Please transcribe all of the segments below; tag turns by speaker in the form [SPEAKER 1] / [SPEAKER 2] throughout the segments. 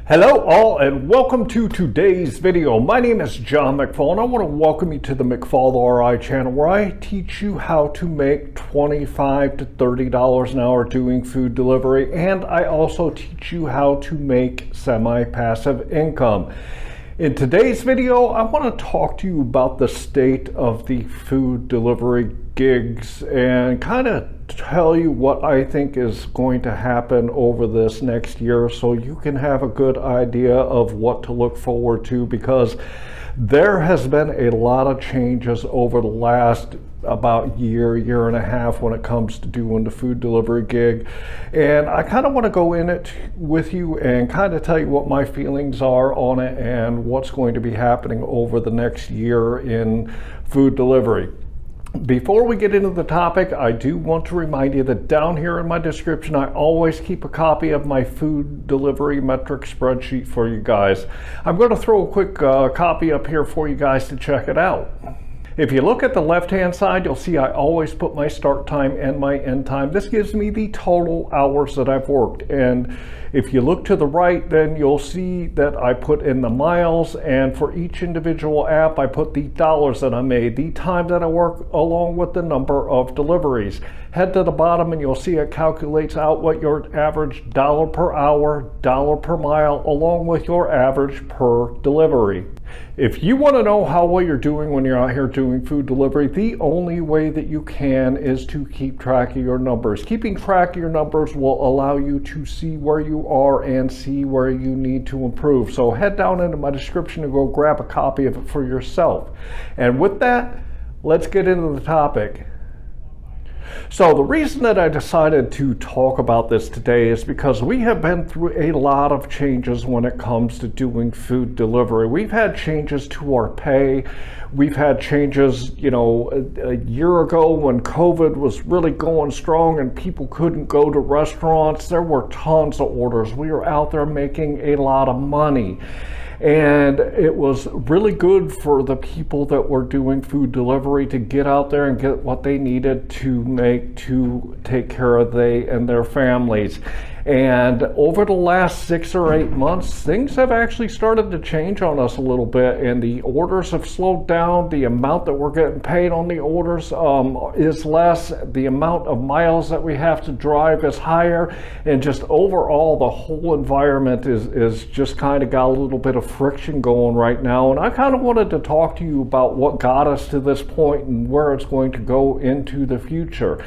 [SPEAKER 1] Hello all and welcome to today's video. My name is John McFall and I want to welcome you to the McFallRI channel where I teach you how to make $25 to $30 an hour doing food delivery, and I also teach you how to make semi-passive income. In today's video, I want to talk to you about the state of the food delivery gigs and kind of tell you what I think is going to happen over this next year so you can have a good idea of what to look forward to, because there has been a lot of changes over the last about year and a half when it comes to doing the food delivery gig. And I kind of want to go in it with you and kind of tell you what my feelings are on it and what's going to be happening over the next year in food delivery. Before we get into the topic, I do want to remind you that down here in my description, I always keep a copy of my food delivery metric spreadsheet for you guys. I'm going to throw a quick copy up here for you guys to check it out. If you look at the left-hand side, you'll see I always put my start time and my end time. This gives me the total hours that I've worked. And if you look to the right, then you'll see that I put in the miles, and for each individual app, I put the dollars that I made, the time that I work, along with the number of deliveries. Head to the bottom and you'll see it calculates out what your average dollar per hour, dollar per mile, along with your average per delivery. If you want to know how well you're doing when you're out here doing food delivery, the only way that you can is to keep track of your numbers. Keeping track of your numbers will allow you to see where you are and see where you need to improve. So head down into my description and go grab a copy of it for yourself. And with that, let's get into the topic. So the reason that I decided to talk about this today is because we have been through a lot of changes when it comes to doing food delivery. We've had changes to our pay. We've had changes, a year ago when COVID was really going strong and people couldn't go to restaurants. There were tons of orders. We were out there making a lot of money. And it was really good for the people that were doing food delivery to get out there and get what they needed to take care of they and their families. And over the last 6 or 8 months, things have actually started to change on us a little bit, and the orders have slowed down. The amount that we're getting paid on the orders is less. The amount of miles that we have to drive is higher, and just overall the whole environment is just kind of got a little bit of friction going right now. And I kind of wanted to talk to you about what got us to this point and where it's going to go into the future.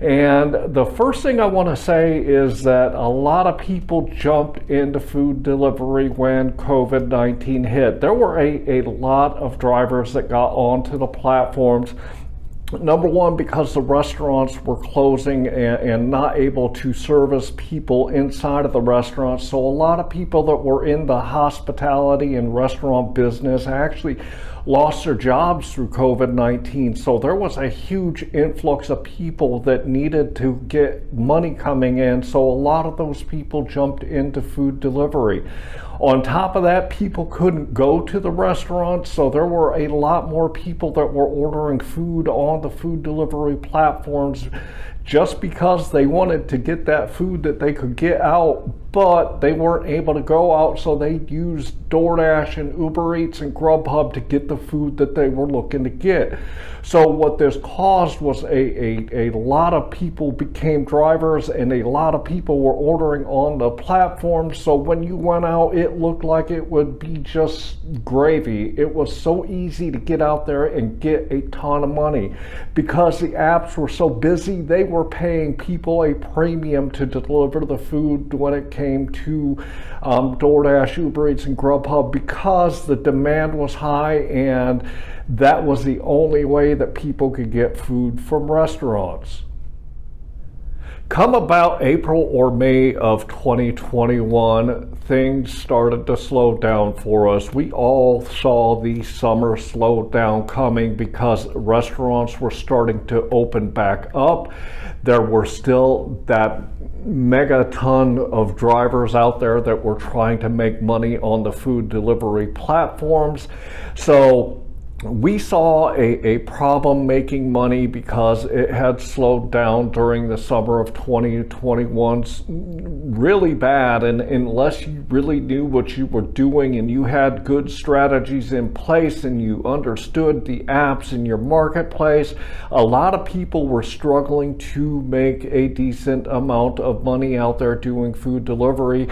[SPEAKER 1] And the first thing I want to say is that a lot of people jumped into food delivery when COVID-19 hit. There were a lot of drivers that got onto the platforms. Number one, because the restaurants were closing and not able to service people inside of the restaurants. So a lot of people that were in the hospitality and restaurant business actually lost their jobs through COVID-19. So there was a huge influx of people that needed to get money coming in. So a lot of those people jumped into food delivery. On top of that, people couldn't go to the restaurants, so there were a lot more people that were ordering food on the food delivery platforms just because they wanted to get that food that they could get out, but they weren't able to go out, so they used DoorDash and Uber Eats and GrubHub to get the food that they were looking to get. So what this caused was a lot of people became drivers, and a lot of people were ordering on the platform. So when you went out, it looked like it would be just gravy. It was so easy to get out there and get a ton of money. Because the apps were so busy, they were paying people a premium to deliver the food when it came to DoorDash, Uber Eats, and GrubHub, because the demand was high and that was the only way that people could get food from restaurants. Come about April or May of 2021, things started to slow down for us. We all saw the summer slowdown coming because restaurants were starting to open back up. There were still that megaton of drivers out there that were trying to make money on the food delivery platforms. So we saw a problem making money because it had slowed down during the summer of 2021 really bad, and unless you really knew what you were doing and you had good strategies in place and you understood the apps in your marketplace, a lot of people were struggling to make a decent amount of money out there doing food delivery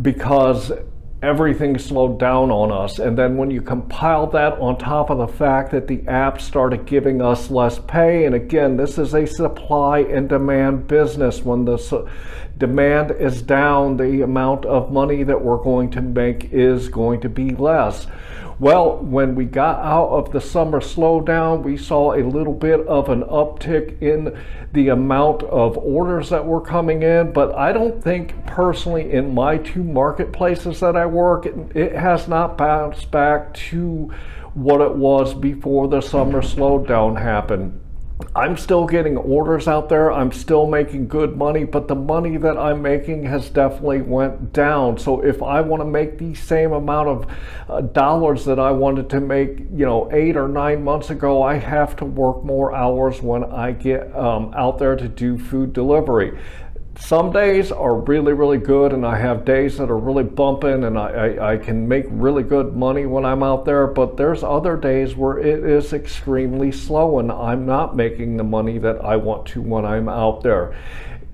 [SPEAKER 1] because everything slowed down on us. And then when you compile that on top of the fact that the app started giving us less pay, and again, this is a supply and demand business. When the demand is down, the amount of money that we're going to make is going to be less. Well, when we got out of the summer slowdown, we saw a little bit of an uptick in the amount of orders that were coming in, but I don't think personally in my two marketplaces that I work, it has not bounced back to what it was before the summer slowdown happened. I'm still getting orders out there. I'm still making good money, but the money that I'm making has definitely went down. So if I want to make the same amount of dollars that I wanted to make, 8 or 9 months ago, I have to work more hours when I get out there to do food delivery. Some days are really, really good, and I have days that are really bumping, and I can make really good money when I'm out there, but there's other days where it is extremely slow and I'm not making the money that I want to when I'm out there.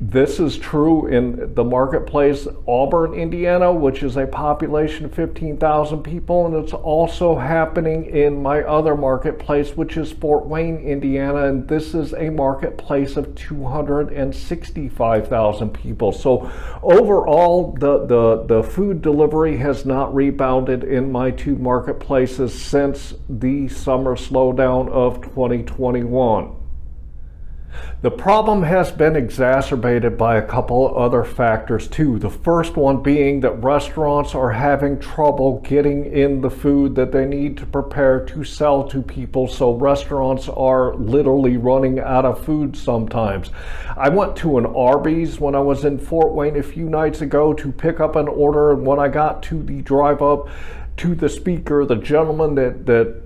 [SPEAKER 1] This is true in the marketplace Auburn, Indiana, which is a population of 15,000 people, and it's also happening in my other marketplace, which is Fort Wayne, Indiana, and this is a marketplace of 265,000 people. So overall, the food delivery has not rebounded in my two marketplaces since the summer slowdown of 2021. The problem has been exacerbated by a couple of other factors too. The first one being that restaurants are having trouble getting in the food that they need to prepare to sell to people. So restaurants are literally running out of food sometimes. I went to an Arby's when I was in Fort Wayne a few nights ago to pick up an order, and when I got to the drive up to the speaker, the gentleman that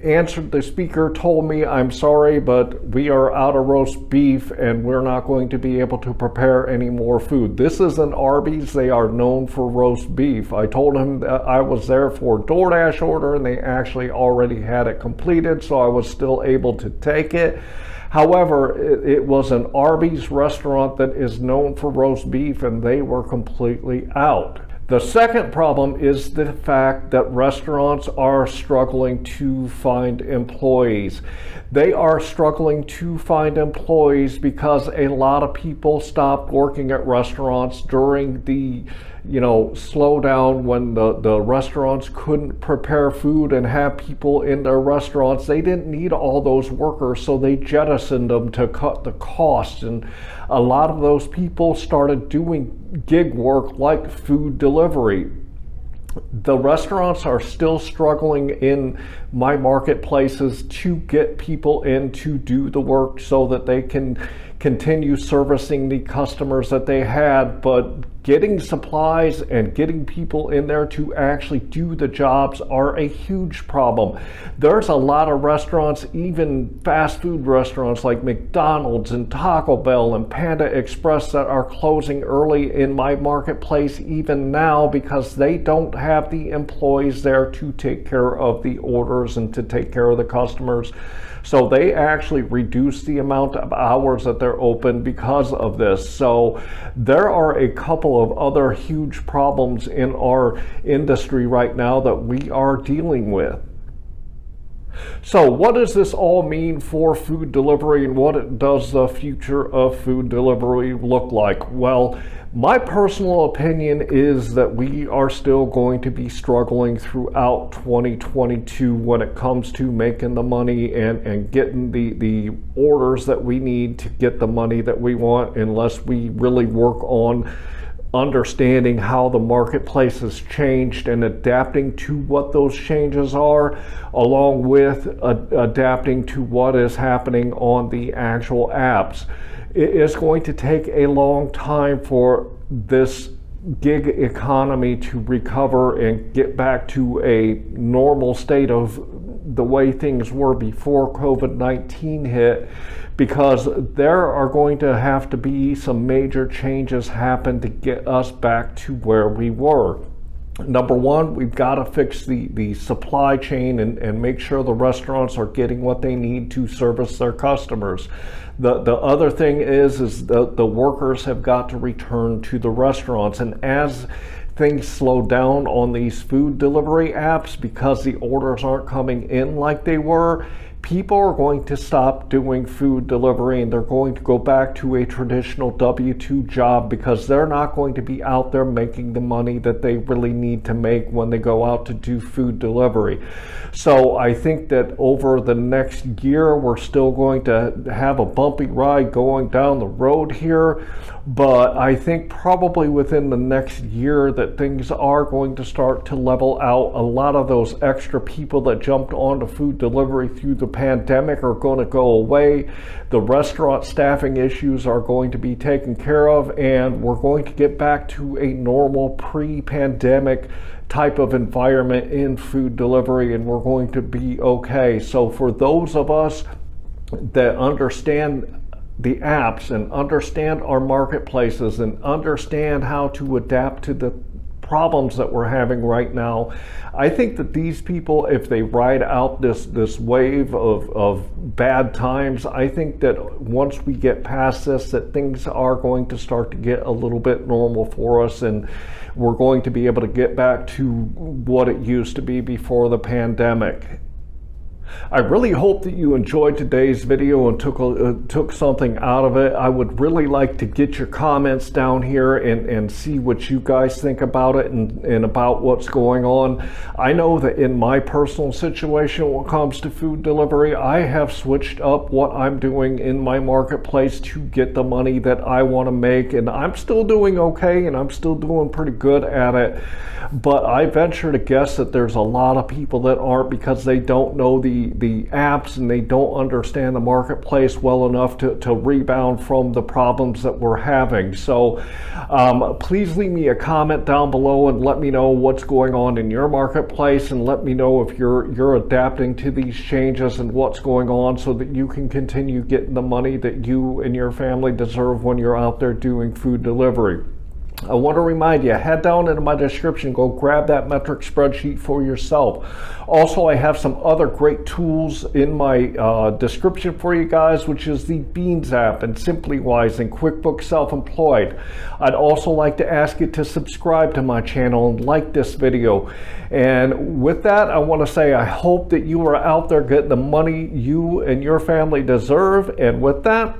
[SPEAKER 1] answered the speaker told me, "I'm sorry, but we are out of roast beef and we're not going to be able to prepare any more food." This is an Arby's. They are known for roast beef. I told him that I was there for a DoorDash order and they actually already had it completed, so I was still able to take it. However, it was an Arby's restaurant that is known for roast beef and they were completely out. The second problem is the fact that restaurants are struggling to find employees. They are struggling to find employees because a lot of people stopped working at restaurants during the slowdown when the restaurants couldn't prepare food and have people in their restaurants. They didn't need all those workers, so they jettisoned them to cut the costs, and a lot of those people started doing gig work like food delivery. The restaurants are still struggling in my marketplaces to get people in to do the work so that they can continue servicing the customers that they had, but getting supplies and getting people in there to actually do the jobs are a huge problem. There's a lot of restaurants, even fast food restaurants like McDonald's and Taco Bell and Panda Express, that are closing early in my marketplace even now because they don't have the employees there to take care of the orders and to take care of the customers. So they actually reduce the amount of hours that they're open because of this. So there are a couple of other huge problems in our industry right now that we are dealing with. So what does this all mean for food delivery, and what does the future of food delivery look like? Well, my personal opinion is that we are still going to be struggling throughout 2022 when it comes to making the money and getting the orders that we need to get the money that we want, unless we really work on understanding how the marketplace has changed and adapting to what those changes are, along with adapting to what is happening on the actual apps. It is going to take a long time for this gig economy to recover and get back to a normal state of the way things were before COVID-19 hit, because there are going to have to be some major changes happen to get us back to where we were. Number one, we've got to fix the supply chain and make sure the restaurants are getting what they need to service their customers. The other thing is the workers have got to return to the restaurants. And as things slow down on these food delivery apps, because the orders aren't coming in like they were, people are going to stop doing food delivery and they're going to go back to a traditional W-2 job, because they're not going to be out there making the money that they really need to make when they go out to do food delivery. So I think that over the next year, we're still going to have a bumpy ride going down the road here. But I think probably within the next year that things are going to start to level out. A lot of those extra people that jumped onto food delivery through the pandemic are going to go away. The restaurant staffing issues are going to be taken care of, and we're going to get back to a normal pre-pandemic type of environment in food delivery, and we're going to be okay. So for those of us that understand the apps and understand our marketplaces and understand how to adapt to the problems that we're having right now, I think that these people, if they ride out this wave of bad times, I think that once we get past this, that things are going to start to get a little bit normal for us, and we're going to be able to get back to what it used to be before the pandemic. I really hope that you enjoyed today's video and took something out of it. I would really like to get your comments down here and see what you guys think about it and about what's going on. I know that in my personal situation when it comes to food delivery, I have switched up what I'm doing in my marketplace to get the money that I want to make, and I'm still doing okay and I'm still doing pretty good at it. But I venture to guess that there's a lot of people that aren't, because they don't know the apps and they don't understand the marketplace well enough to rebound from the problems that we're having. So please leave me a comment down below and let me know what's going on in your marketplace, and let me know if you're adapting to these changes and what's going on, so that you can continue getting the money that you and your family deserve when you're out there doing food delivery. I want to remind you, head down into my description, go grab that metric spreadsheet for yourself. Also, I have some other great tools in my description for you guys, which is the Beans app and SimplyWise and QuickBooks Self-Employed. I'd also like to ask you to subscribe to my channel and like this video. And with that, I want to say I hope that you are out there getting the money you and your family deserve. And with that,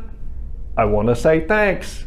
[SPEAKER 1] I want to say thanks.